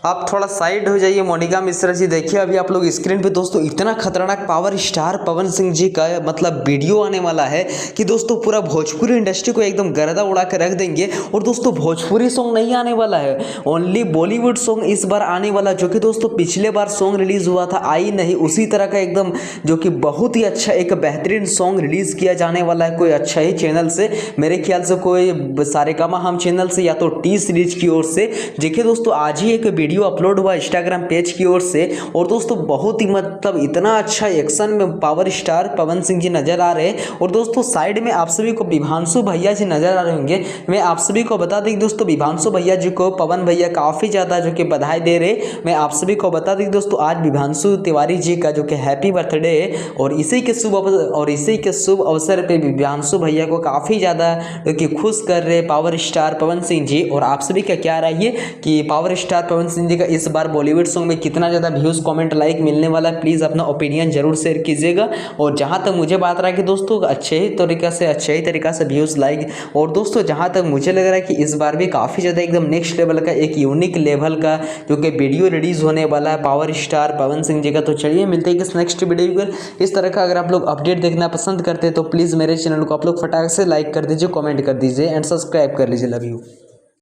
आप थोड़ा साइड हो जाइए मोनिका मिश्रा जी। देखिए अभी आप लोग स्क्रीन पे दोस्तों इतना खतरनाक पावर स्टार पवन सिंह जी का मतलब वीडियो आने वाला है कि दोस्तों पूरा भोजपुरी इंडस्ट्री को एकदम गर्दा उड़ा के रख देंगे। और दोस्तों भोजपुरी सॉन्ग नहीं आने वाला है, ओनली बॉलीवुड सॉन्ग इस बार आने वाला, जो कि दोस्तों पिछले बार सॉन्ग रिलीज हुआ था आई नहीं, उसी तरह का एकदम जो कि बहुत ही अच्छा एक बेहतरीन सॉन्ग रिलीज किया जाने वाला है कोई अच्छा ही चैनल से। मेरे ख्याल से कोई सारेगामा हम चैनल से या तो टी सीरीज की ओर से। देखिए दोस्तों आज ही एक वीडियो अपलोड हुआ इंस्टाग्राम पेज की ओर से, और दोस्तों बहुत ही मतलब इतना अच्छा एक्शन में पावर स्टार पवन सिंह जी नजर आ रहे हैं। और दोस्तों साइड में आप सभी को विभांशु भैया जी नजर आ रहे होंगे। मैं आप सभी को बता दें दोस्तों विभांशु भैया जी को पवन भैया काफी ज्यादा जो कि बधाई दे रहे। मैं आप सभी को बता दें दोस्तों आज विभांशु तिवारी जी का जो कि हैप्पी बर्थडे है, और इसी के शुभ अवसर पे विभांशु भैया को काफी ज्यादा जो कि खुश कर रहे पावर स्टार पवन सिंह जी। और आप सभी का क्या राय है कि पावर स्टार पवन सिंह जी का इस बार बॉलीवुड सॉन्ग में कितना ज़्यादा व्यूज़ कमेंट लाइक मिलने वाला है? प्लीज़ अपना ओपिनियन जरूर शेयर कीजिएगा। और जहाँ तक मुझे बात रहा है कि दोस्तों अच्छे ही तरीका से व्यूज़ लाइक, और दोस्तों जहाँ तक मुझे लग रहा है कि इस बार भी काफ़ी ज़्यादा एकदम नेक्स्ट लेवल का एक यूनिक लेवल का जो कि वीडियो रिलीज होने वाला है पावर स्टार पवन सिंह जी का। तो चलिए मिलते हैं इस नेक्स्ट वीडियो पर। इस तरह का अगर आप लोग अपडेट देखना पसंद करते हैं तो प्लीज़ मेरे चैनल को आप लोग फटाक से लाइक कर दीजिए, कमेंट कर दीजिए एंड सब्सक्राइब कर लीजिए। Love you.